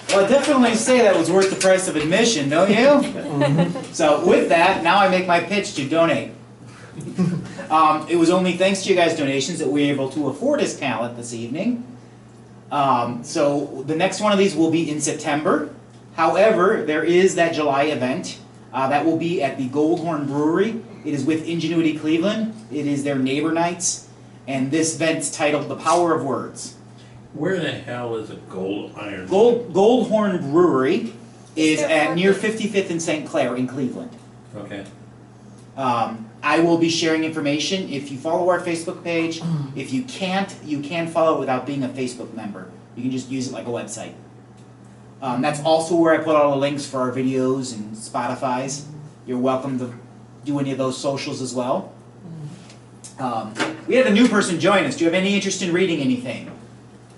Well, I definitely say that was worth the price of admission, don't you? So with that, now I make my pitch to donate. It was only thanks to you guys' donations that we were able to afford his talent this evening. So the next one of these will be in September. However, there is that July event. That will be at the Goldhorn Brewery. It is with Ingenuity Cleveland. It is their neighbor nights. And this event's titled The Power of Words. Where the hell is a Goldhorn? Goldhorn Brewery is at near 55th and St. Clair in Cleveland. Okay. I will be sharing information if you follow our Facebook page. If you can't, you can follow it without being a Facebook member. You can just use it like a website. That's also where I put all the links for our videos and Spotify's. You're welcome to do any of those socials as well. We had a new person join us. Do you have any interest in reading anything?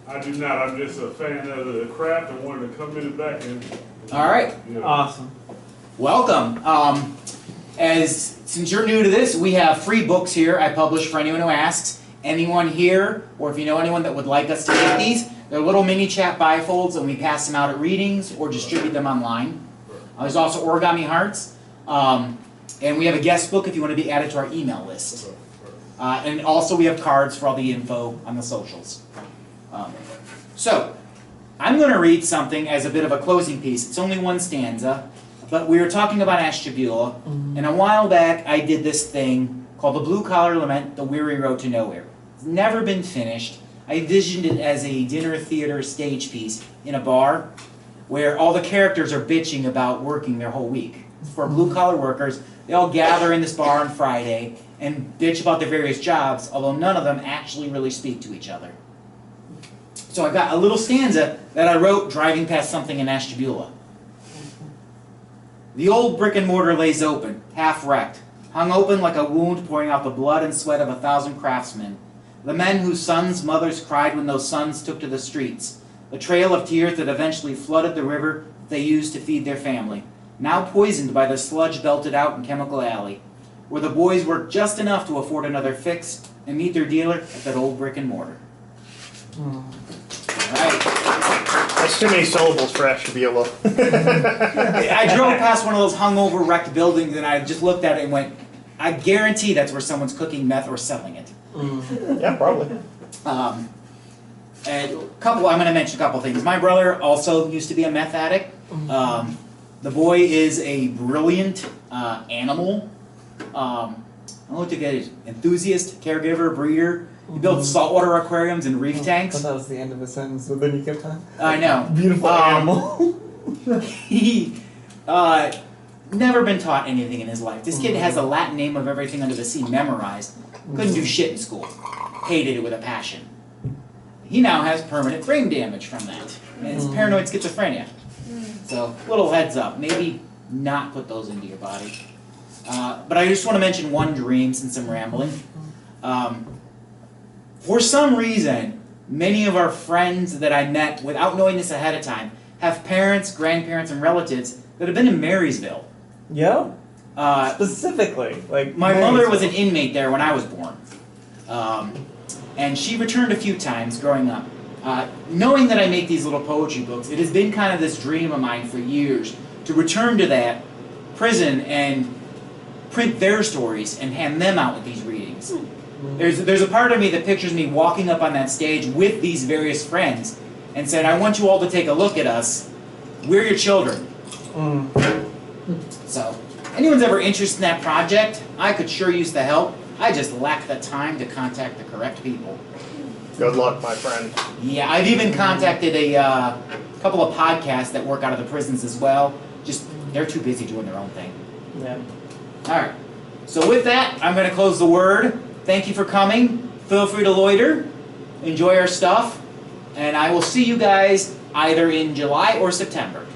I do not. I'm just a fan of the craft and wanted to come in the back and. All right. You know. Awesome. Welcome. Since you're new to this, we have free books here I publish for anyone who asks. Anyone here, or if you know anyone that would like us to get these, they're little mini chat bifolds, and we pass them out at readings or distribute them online. There's also Origami Hearts, and we have a guest book if you want to be added to our email list. And also we have cards for all the info on the socials. So, I'm going to read something as a bit of a closing piece. It's only one stanza, but we were talking about Ashtabula, and a while back I did this thing called The Blue Collar Lament, The Weary Road to Nowhere. It's never been finished. I envisioned it as a dinner theater stage piece in a bar where all the characters are bitching about working their whole week. For blue-collar workers, they all gather in this bar on Friday and bitch about their various jobs, although none of them actually really speak to each other. So I got a little stanza that I wrote driving past something in Ashtabula. The old brick and mortar lays open, half wrecked, hung open like a wound pouring out the blood and sweat of 1,000 craftsmen. The men whose sons' mothers cried when those sons took to the streets. The trail of tears that eventually flooded the river they used to feed their family. Now poisoned by the sludge belted out in Chemical Alley, where the boys worked just enough to afford another fix and meet their dealer at that old brick and mortar. Right. That's too many syllables for Ashtabula. I drove past one of those hungover wrecked buildings and I just looked at it and went, I guarantee that's where someone's cooking meth or selling it. Yeah, probably. I'm going to mention a couple things. My brother also used to be a meth addict. The boy is a brilliant animal. I looked at it, enthusiast, caregiver, breeder. He builds saltwater aquariums and reef tanks. I thought that was the end of the sentence, but then you kept on. I know. Beautiful animal. He never been taught anything in his life. This kid has a Latin name of everything under the sea memorized. Couldn't do shit in school. Hated it with a passion. He now has permanent brain damage from that. And it's paranoid schizophrenia. So, little heads up. Maybe not put those into your body. But I just want to mention one dream since I'm rambling. For some reason, many of our friends that I met without knowing this ahead of time have parents, grandparents, and relatives that have been in Marysville. Yeah? Specifically. Like my mother was an inmate there when I was born. And she returned a few times growing up. Knowing that I make these little poetry books, it has been kind of this dream of mine for years to return to that prison and print their stories and hand them out at these readings. There's a part of me that pictures me walking up on that stage with these various friends and said, I want you all to take a look at us. We're your children. So, anyone's ever interested in that project, I could sure use the help. I just lack the time to contact the correct people. Good luck, my friend. Yeah, I've even contacted a couple of podcasts that work out of the prisons as well. Just, they're too busy doing their own thing. Yeah. Alright, so with that, I'm going to close the word. Thank you for coming. Feel free to loiter. Enjoy our stuff. And I will see you guys either in July or September.